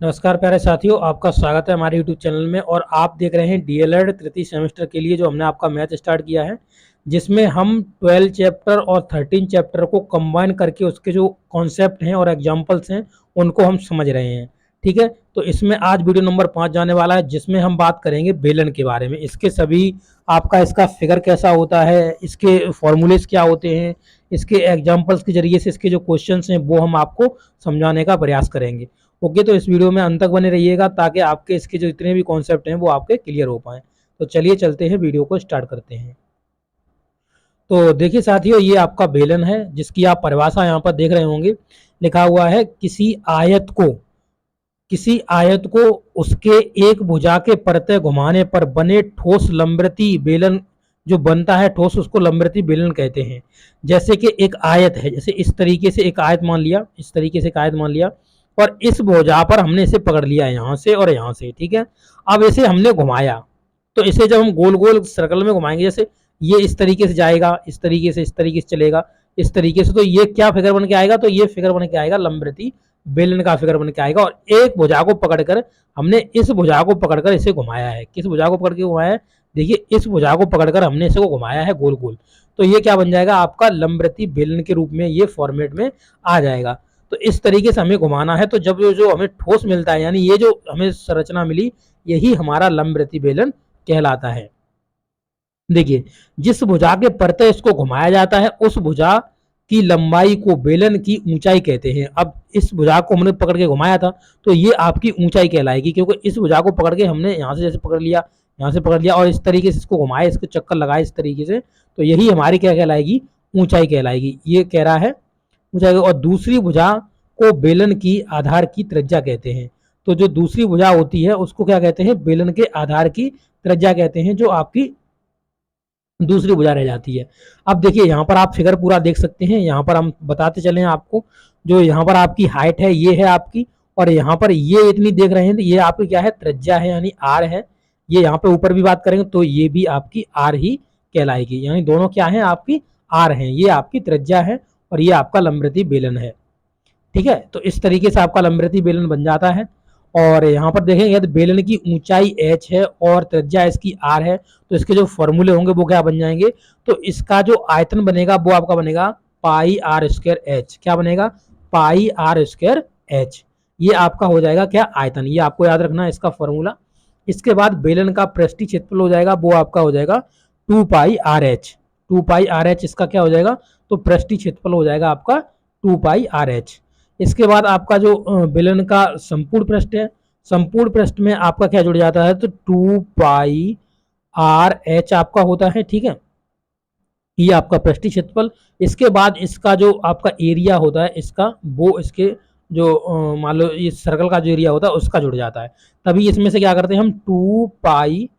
नमस्कार प्यारे साथियों, आपका स्वागत है हमारे यूट्यूब चैनल में। और आप देख रहे हैं डीएलएड तृतीय सेमेस्टर के लिए जो हमने आपका मैथ स्टार्ट किया है, जिसमें हम 12 चैप्टर और 13 चैप्टर को कंबाइन करके उसके जो कॉन्सेप्ट हैं और एग्जांपल्स हैं उनको हम समझ रहे हैं। ठीक है, तो इसमें आज वीडियो नंबर 5 जाने वाला है, जिसमें हम बात करेंगे बेलन के बारे में। इसके सभी आपका इसका फिगर कैसा होता है, इसके फॉर्मूलेस क्या होते हैं, इसके एग्जाम्पल्स के जरिए से इसके जो क्वेश्चंस हैं वो हम आपको समझाने का प्रयास करेंगे। ओके, तो इस वीडियो में अंत तक बने रहिएगा ताकि आपके इसके जो इतने भी कॉन्सेप्ट हैं वो आपके क्लियर हो पाए। तो चलिए चलते हैं, वीडियो को स्टार्ट करते हैं। तो देखिए साथियों, ये आपका बेलन है जिसकी आप परिभाषा यहाँ पर देख रहे होंगे। लिखा हुआ है किसी आयत को उसके एक भुजा के परते घुमाने पर बने ठोस लंबवृत्तीय बेलन जो बनता है ठोस, उसको लंबवृत्तीय बेलन कहते हैं। जैसे कि एक आयत है, जैसे इस तरीके से एक आयत मान लिया, इस तरीके से एक आयत मान लिया और इस भुजा पर हमने इसे पकड़ लिया यहाँ से और यहाँ से। ठीक है, अब इसे हमने घुमाया, तो इसे जब हम गोल गोल सर्कल में घुमाएंगे, जैसे ये इस तरीके से जाएगा, इस तरीके से चलेगा, इस तरीके से, तो ये क्या फिगर बन के आएगा, तो ये फिगर बन के आएगा लंबवृत्तीय बेलन का फिगर बन के आएगा। और एक भुजा को पकड़कर हमने इस भुजा को पकड़कर इसे घुमाया है। किस भुजा को पकड़ के घुमाया है, देखिए इस भुजा को पकड़कर हमने इसे घुमाया है गोल गोल, तो ये क्या बन जाएगा आपका लंबवृत्तीय बेलन के रूप में, ये फॉर्मेट में आ जाएगा। तो इस तरीके से हमें घुमाना है। तो जब जो हमें ठोस मिलता है, यानी ये जो हमें संरचना मिली, यही हमारा लंबवृत्तीय बेलन कहलाता है। देखिए, जिस भुजा के परते इसको घुमाया जाता है उस भुजा की लंबाई को बेलन की ऊंचाई कहते हैं। अब इस भुजा को हमने पकड़ के घुमाया था तो ये आपकी ऊंचाई कहलाएगी, क्योंकि इस भुजा को पकड़ के हमने यहाँ से जैसे पकड़ लिया, यहाँ से पकड़ लिया और इस तरीके से इसको घुमाया, इसको चक्कर लगाए इस तरीके से, तो यही हमारी क्या कहलाएगी, ऊंचाई कहलाएगी। ये कह रहा है ऊंचाई। और दूसरी भुजा को बेलन की आधार की त्रिज्या कहते हैं। तो जो दूसरी भुजा होती है उसको क्या कहते हैं, बेलन के आधार की त्रिज्या कहते हैं, जो आपकी दूसरी भुजा रह जाती है। अब देखिए यहाँ पर आप फिगर पूरा देख सकते हैं, यहाँ पर हम बताते चले आपको। जो यहाँ पर आपकी हाइट है ये है आपकी, और यहाँ पर ये इतनी देख रहे हैं तो ये आपकी क्या है, त्रिज्या है, यानी आर है। ये यहाँ पे ऊपर भी बात करेंगे तो ये भी आपकी आर ही कहलाएगी, यानी दोनों क्या है, आपकी आर है। ये आपकी त्रिज्या है और ये आपका लंबवृत्तीय बेलन है। ठीक है, तो इस तरीके से आपका लंबवृत्तीय बेलन बन जाता है। और यहाँ पर देखेंगे तो बेलन की ऊंचाई h है और त्रिज्या इसकी r है, तो इसके जो फॉर्मूले होंगे वो क्या बन जाएंगे, तो इसका जो आयतन बनेगा वो आपका बनेगा पाई आर स्क्वायर एच। क्या बनेगा, पाई आर स्क्वायर एच। ये आपका हो जाएगा क्या, आयतन। ये आपको याद रखना है इसका फॉर्मूला। इसके बाद बेलन का पृष्ठीय क्षेत्रफल हो जाएगा, वो आपका हो जाएगा 2 पाई आर एच। 2 पाई आर एच इसका क्या हो जाएगा, तो पृष्ठीय क्षेत्रफल हो जाएगा आपका 2 पाई आर एच। इसके बाद आपका जो बेलन का संपूर्ण पृष्ठ है, संपूर्ण पृष्ठ में आपका क्या जुड़ जाता है, तो 2 पाई आर एच आपका होता है। ठीक है, ये आपका पृष्ठीय क्षेत्रफल। इसके बाद इसका जो आपका एरिया होता है इसका, वो इसके जो मान लो इस सर्कल का जो एरिया होता है उसका जुड़ जाता है। तभी इसमें से क्या करते हैं हम, 2 पाई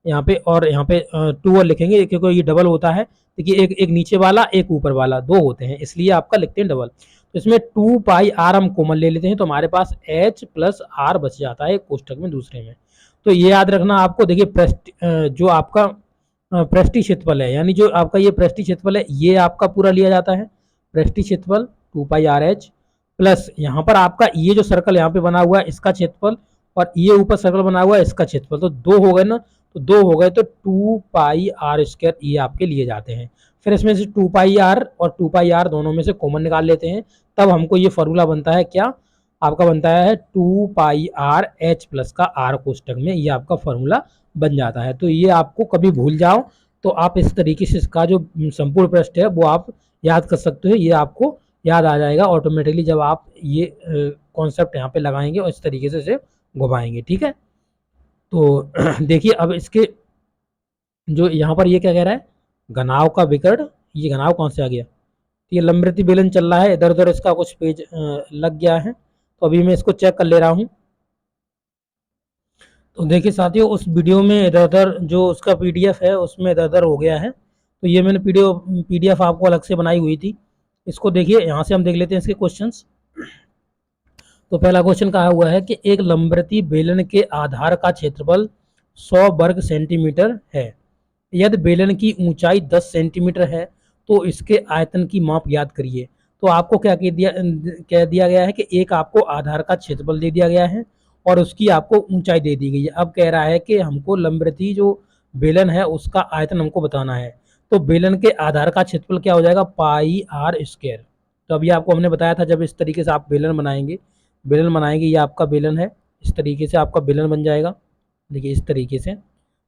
यहाँ पे और यहाँ पे 2 और लिखेंगे, क्योंकि ये डबल होता है। देखिए एक एक नीचे वाला एक ऊपर वाला, दो होते हैं, इसलिए आपका लिखते हैं डबल। तो इसमें 2 पाई आर हम कॉमन ले लेते हैं, तो हमारे पास एच प्लस आर बच जाता है एक कोष्टक में दूसरे में। तो ये याद रखना आपको। देखिए जो आपका पृष्ठीय क्षेत्रफल है, यानी जो आपका ये पृष्ठीय क्षेत्रफल है, ये आपका पूरा लिया जाता है पृष्ठीय क्षेत्रफल 2 पाई आर एच, प्लस यहाँ पर आपका ये जो सर्कल यहाँ पे बना हुआ है इसका क्षेत्रफल, और ये ऊपर सर्कल बना हुआ है इसका क्षेत्रफल, तो दो हो गए ना, तो दो हो गए, तो 2 पाई आर स्क्वायर ये आपके लिए जाते हैं। फिर इसमें से 2 पाई आर और 2 पाई आर दोनों में से कॉमन निकाल लेते हैं, तब हमको ये फॉर्मूला बनता है क्या, आपका बनता है 2 पाई आर एच प्लस का आर कोष्टक में, ये आपका फॉर्मूला बन जाता है। तो ये आपको कभी भूल जाओ तो आप इस तरीके से इसका जो संपूर्ण पृष्ठ है वो आप याद कर सकते हो, ये आपको याद आ जाएगा ऑटोमेटिकली जब आप ये कॉन्सेप्ट यहाँ पे लगाएंगे और इस तरीके से इसे घुमाएंगे। ठीक है, तो देखिए अब इसके जो यहाँ पर ये क्या कह रहा है, घनाव का विकर्ण, ये घनाव कौन से आ गया, तो ये लंबवृत्तीय बेलन चल रहा है, इधर उधर इसका कुछ पेज लग गया है, तो अभी मैं इसको चेक कर ले रहा हूँ। तो देखिए साथियों, उस वीडियो में इधर उधर जो उसका पीडीएफ है उसमें इधर उधर हो गया है, तो ये मैंने पीडीएफ आपको अलग से बनाई हुई थी। इसको देखिए, यहाँ से हम देख लेते हैं इसके क्वेश्चंस। तो पहला क्वेश्चन कहा हुआ है कि एक लंबवृत्तीय बेलन के आधार का क्षेत्रफल 100 वर्ग सेंटीमीटर है। यदि बेलन की ऊंचाई 10 सेंटीमीटर है तो इसके आयतन की माप याद करिए। तो आपको क्या कह दिया गया है कि एक आपको आधार का क्षेत्रफल दे दिया गया है और उसकी आपको ऊंचाई दे दी गई है। अब कह रहा है कि हमको लंबवृत्तीय जो बेलन है उसका आयतन हमको बताना है। तो बेलन के आधार का क्षेत्रफल क्या हो जाएगा, पाई आर स्क्वायर। तो अभी आपको हमने बताया था जब इस तरीके से आप बेलन बनाएंगे, ये आपका बेलन है, इस तरीके से आपका बेलन बन जाएगा, देखिए इस तरीके से,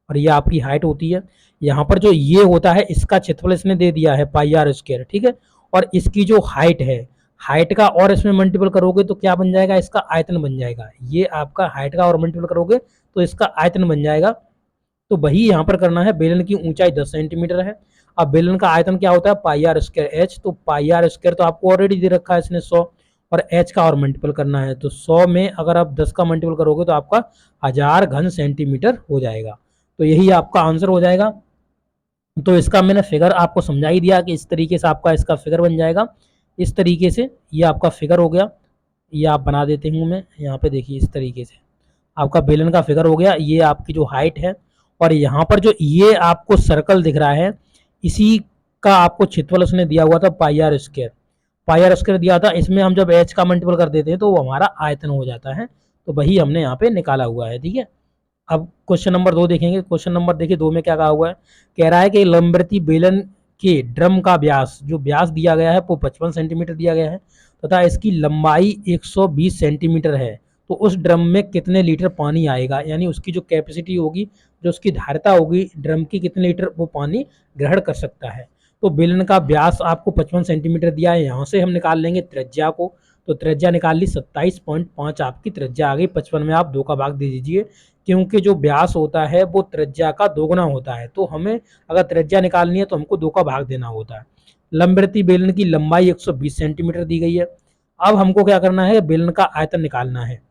और ये आपकी हाइट होती है। यहाँ पर जो ये होता है इसका क्षेत्रफल इसने दे दिया है पाई आर स्क्वायर, ठीक है। और इसकी जो हाइट है, हाइट का और इसमें मल्टीपल करोगे तो क्या बन जाएगा, इसका आयतन बन जाएगा। ये आपका हाइट का और मल्टीपल करोगे तो इसका आयतन बन जाएगा। तो वही यहाँ पर करना है। बेलन की ऊंचाई 10 सेंटीमीटर है। अब बेलन का आयतन क्या होता है, पाई आर स्क्वायर एच। तो पाई आर स्क्वायर तो आपको ऑलरेडी दे रखा है इसने 100, और एच का और मल्टीपल करना है। तो 100 में अगर आप 10 का मल्टीपल करोगे तो आपका 1000 घन सेंटीमीटर हो जाएगा। तो यही आपका आंसर हो जाएगा। तो इसका मैंने फिगर आपको समझा ही दिया कि इस तरीके से आपका इसका फिगर बन जाएगा। इस तरीके से ये आपका फिगर हो गया। ये आप बना देते हूँ मैं यहाँ पे, देखिए इस तरीके से आपका बेलन का फिगर हो गया। ये आपकी जो हाइट है, और यहाँ पर जो ये आपको सर्कल दिख रहा है, इसी का आपको क्षेत्रफल उसने दिया हुआ था pi r square. Pi r square दिया था, इसमें हम जब एच का मल्टीपल कर देते हैं तो वो हमारा आयतन हो जाता है। तो वही हमने यहाँ पे निकाला हुआ है, ठीक है। अब क्वेश्चन नंबर 2 देखेंगे। क्वेश्चन नंबर देखिए 2 में क्या कहा हुआ है, कह रहा है कि लंबवृत्तीय बेलन के ड्रम का व्यास, जो व्यास दिया गया है वो 55 सेंटीमीटर दिया गया है तथा इसकी लंबाई 120 सेंटीमीटर है। तो उस ड्रम में कितने लीटर पानी आएगा, यानी उसकी जो कैपेसिटी होगी, जो उसकी धारिता होगी ड्रम की, कितने लीटर वो पानी ग्रहण कर सकता है। तो बेलन का व्यास आपको 55 सेंटीमीटर दिया है। यहाँ से हम निकाल लेंगे त्रिज्या को। तो त्रिज्या निकाल ली, 27.5 आपकी त्रिज्या आ गई। 55 में आप 2 का भाग दे दीजिए, क्योंकि जो व्यास होता है वो त्रिज्या का दोगुना होता है। तो हमें अगर त्रिज्या निकालनी है तो हमको 2 का भाग देना होता है। लंबवृत्तीय बेलन की लंबाई 120 सेंटीमीटर दी गई है। अब हमको क्या करना है, बेलन का आयतन निकालना है।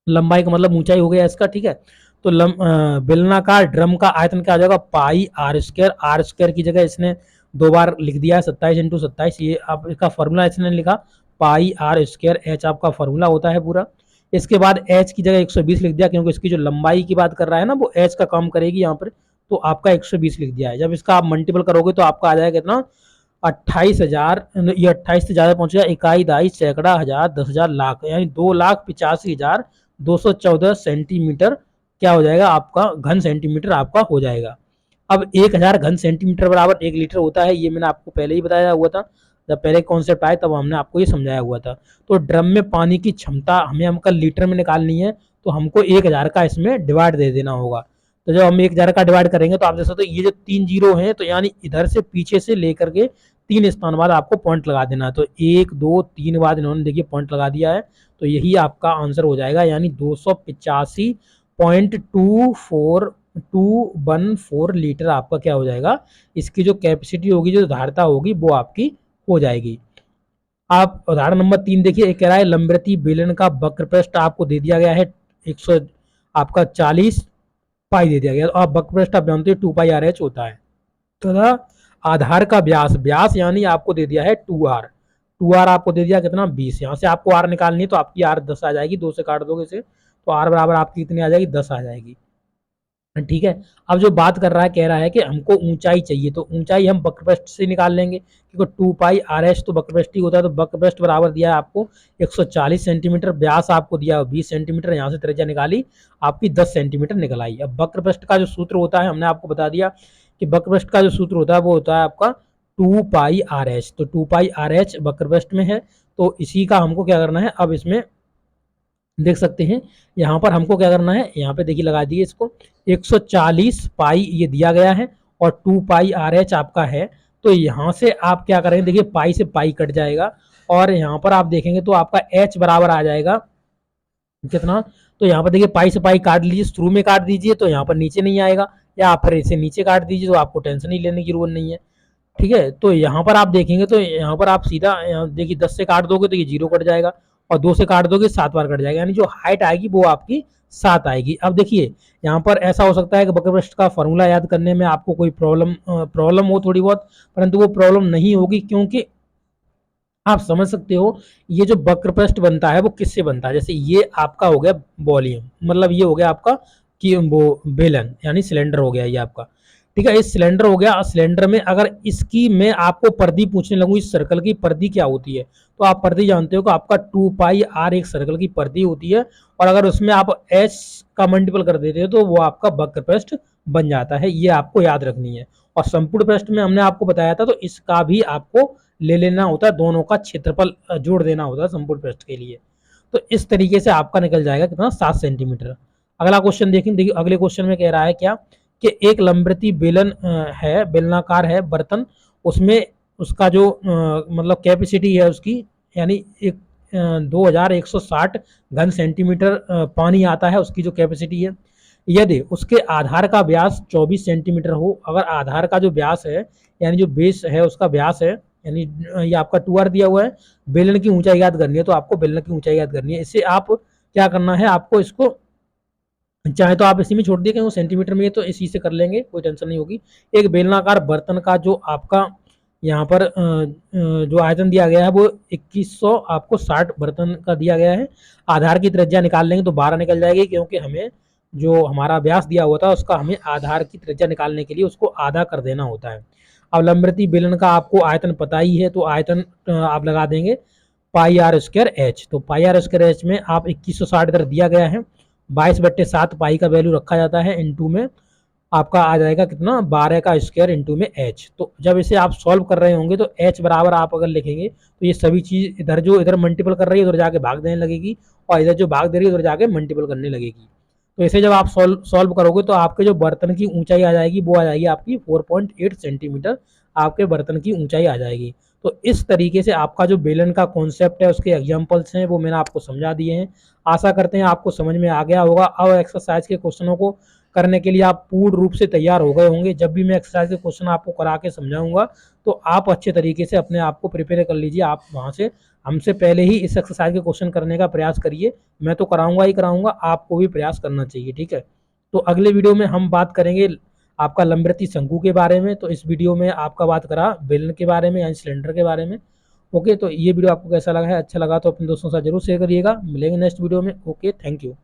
लंबाई का मतलब ऊंचाई हो गया इसका, ठीक है। तो बेलनाकार ड्रम का आयतन क्या आ जाएगा, पाई आर स्क्वायर। आर स्क्वायर की जगह इसने 2 बार लिख दिया है, 27 इंटू 27। ये आप इसका फॉर्मूला इसने लिखा पाई आर स्क्वायर, एच आपका फॉर्मूला होता है पूरा। इसके बाद एच की जगह 120 लिख दिया, क्योंकि इसकी जो लंबाई की बात कर रहा है ना वो एच का काम करेगी यहाँ पर। तो आपका 120 लिख दिया है। जब इसका आप मल्टीपल करोगे तो आपका आ जाएगा कितना, 28,000। ये 28 से ज्यादा पहुंचेगा, इकाई, दाई, सैकड़ा, हजार, 10,000, लाख, यानी 2,85,214 सेंटीमीटर क्या हो जाएगा आपका, घन सेंटीमीटर आपका हो जाएगा। अब 1000 घन सेंटीमीटर बराबर 1 लीटर होता है। ये मैंने आपको पहले ही बताया हुआ था, जब पहले कॉन्सेप्ट आया तब हमने आपको ये समझाया हुआ था। तो ड्रम में पानी की क्षमता हमें हमका लीटर में निकालनी है, तो हमको 1000 का इसमें डिवाइड दे देना होगा। तो जब हम 1000 का डिवाइड करेंगे तो आप देख सकते हो ये जो 3 जीरो हैं, तो यानी इधर से पीछे से लेकर के 3 स्थान बाद आपको पॉइंट लगा देना है। तो 1 2 3 बाद इन्होंने देखिए पॉइंट लगा दिया है। तो यही आपका आंसर हो जाएगा, यानी 285.214 लीटर आपका क्या हो जाएगा, इसकी जो कैपेसिटी होगी, जो धारिता होगी वो आपकी हो जाएगी। आप उदाहरण नंबर 3 देखिए, कह रहा है लंबवृत्तीय बेलन का वक्रपृष्ठ आपको दे दिया गया है 100 आपका 40 पाई दे दिया गया। तो आप वक्रपृष्ठ आप जानते हो 2 पाई आर एच होता है। तथा आधार का व्यास, व्यास यानी आपको दे दिया है 2r। 2r आपको दे दिया कितना, 20। यहाँ से आपको r निकालनी है तो आपकी r 10 आ जाएगी, 2 से काट दोगे इसे तो r बराबर आपकी कितनी आ जाएगी, 10 आ जाएगी, ठीक है। अब जो बात कर रहा है, कह रहा है कि हमको ऊंचाई चाहिए। तो ऊंचाई हम वक्रपृष्ठ से निकाल लेंगे, क्योंकि 2 पाई आर एच तो वक्रपृष्ठ ही होता है। तो वक्रपृष्ठ बराबर दिया है आपको 140 सेंटीमीटर, व्यास आपको दिया 20 सेंटीमीटर। यहाँ से त्रिज्या निकाली आपकी 10 सेंटीमीटर निकल आई। अब वक्रपृष्ठ का जो सूत्र होता है हमने आपको बता दिया कि वक्रपृष्ठ का जो सूत्र होता है वो होता है आपका 2 पाई आर एच। तो 2 पाई आर एच वक्रपृष्ठ में है, तो इसी का हमको क्या करना है, अब इसमें देख सकते हैं यहाँ पर हमको क्या करना है, यहाँ पे देखिए लगा दिए इसको 140 पाई ये दिया गया है और 2 पाई आर एच आपका है। तो यहाँ से आप क्या करेंगे, देखिए पाई से पाई कट जाएगा और यहाँ पर आप देखेंगे तो आपका एच बराबर आ जाएगा कितना। तो यहाँ पर देखिए पाई से पाई काट लीजिए, शुरू में काट दीजिए तो यहाँ पर नीचे नहीं आएगा, या आप फिर इसे नीचे काट दीजिए तो आपको टेंशन ही लेने की जरूरत नहीं है, ठीक है। तो यहाँ पर आप देखेंगे तो यहाँ पर आप सीधा देखिए 10 से काट दोगे तो ये 0 कट जाएगा और 2 से काट दोगे 7 बार कट जाएगा, यानी जो हाइट आएगी वो आपकी 7 आएगी। अब देखिए यहाँ पर ऐसा हो सकता है कि वक्रपृष्ठ का फॉर्मूला याद करने में आपको कोई प्रॉब्लम हो थोड़ी बहुत, परंतु वो प्रॉब्लम नहीं होगी, क्योंकि आप समझ सकते हो ये जो वक्रपृष्ठ बनता है वो किससे बनता है। जैसे ये आपका हो गया वॉल्यूम, मतलब ये हो गया आपका कि वो बेलन यानी सिलेंडर हो गया ये आपका, ठीक है, इस सिलेंडर हो गया। सिलेंडर में अगर इसकी मैं आपको परिधि पूछने लगूँ, इस सर्कल की परिधि क्या होती है, तो आप परिधि जानते हो कि आपका 2πr एक सर्कल की परिधि होती है, और अगर उसमें आप h का मल्टीपल कर देते हो तो वो आपका वक्र पृष्ठ बन जाता है। ये आपको याद रखनी है। और संपूर्ण पृष्ठ में हमने आपको बताया था, तो इसका भी आपको ले लेना होता है, दोनों का क्षेत्रफल जोड़ देना होता है संपूर्ण पृष्ठ के लिए। तो इस तरीके से आपका निकल जाएगा कितना, 7 सेंटीमीटर। अगला क्वेश्चन देखें, देखिए अगले क्वेश्चन में कह रहा है क्या कि एक लंबवृत्तीय बेलन है, बेलनाकार है बर्तन, उसमें उसका जो मतलब कैपेसिटी है उसकी, यानी एक 2160 घन सेंटीमीटर पानी आता है, उसकी जो कैपेसिटी है। यदि उसके आधार का व्यास 24 सेंटीमीटर हो, अगर आधार का जो व्यास है यानी जो बेस है उसका व्यास है, यानी ये आपका 2r दिया हुआ है, बेलन की ऊंचाई याद करनी है, तो आपको बेलन की ऊंचाई याद करनी है। इससे आप क्या करना है, आपको इसको चाहे तो आप इसी में छोड़ दिए, वो सेंटीमीटर में है तो इसी से कर लेंगे, कोई टेंशन नहीं होगी। एक बेलनाकार बर्तन का जो आपका यहाँ पर जो आयतन दिया गया है वो 2100 आपको 60 बर्तन का दिया गया है। आधार की त्रिज्या निकाल लेंगे तो 12 निकल जाएगी, क्योंकि हमें जो हमारा व्यास दिया हुआ था उसका हमें आधार की त्रिज्या निकालने के लिए उसको आधा कर देना होता है। अब लंबवृत्तीय बेलन का आपको आयतन पता ही है, तो आयतन आप लगा देंगे πr²h। तो πr²h में आप 2160 इधर दिया गया है, 22/7 पाई का वैल्यू रखा जाता है, इंटू में आपका आ जाएगा कितना, 12 का स्क्वायर इंटू में h। तो जब इसे आप सॉल्व कर रहे होंगे तो h बराबर आप अगर लिखेंगे तो ये सभी चीज इधर जो इधर मल्टीपल कर रही है उधर जाके भाग देने लगेगी, और इधर जो भाग दे रही है उधर जाके मल्टीपल करने लगेगी। तो इसे जब आप सॉल्व करोगे तो आपके जो बर्तन की ऊंचाई आ जाएगी वो आ जाएगी आपकी 4.8 सेंटीमीटर, आपके बर्तन की ऊंचाई आ जाएगी। तो इस तरीके से आपका जो बेलन का कॉन्सेप्ट है उसके एग्जाम्पल्स हैं वो मैंने आपको समझा दिए हैं। आशा करते हैं आपको समझ में आ गया होगा। अब एक्सरसाइज के क्वेश्चनों को करने के लिए आप पूर्ण रूप से तैयार हो गए होंगे। जब भी मैं एक्सरसाइज के क्वेश्चन आपको करा के समझाऊंगा तो आप अच्छे तरीके से अपने आप को प्रिपेयर कर लीजिए। आप वहाँ से हमसे पहले ही इस एक्सरसाइज के क्वेश्चन करने का प्रयास करिए। मैं तो कराऊंगा ही कराऊंगा, आपको भी प्रयास करना चाहिए, ठीक है। तो अगले वीडियो में हम बात करेंगे आपका लंबवृत्तीय शंकु के बारे में। तो इस वीडियो में आपका बात करा बेलन के बारे में यानी सिलेंडर के बारे में। ओके, तो ये वीडियो आपको कैसा लगा है, अच्छा लगा तो अपने दोस्तों के साथ जरूर शेयर करिएगा। मिलेंगे नेक्स्ट वीडियो में। Okay, thank you.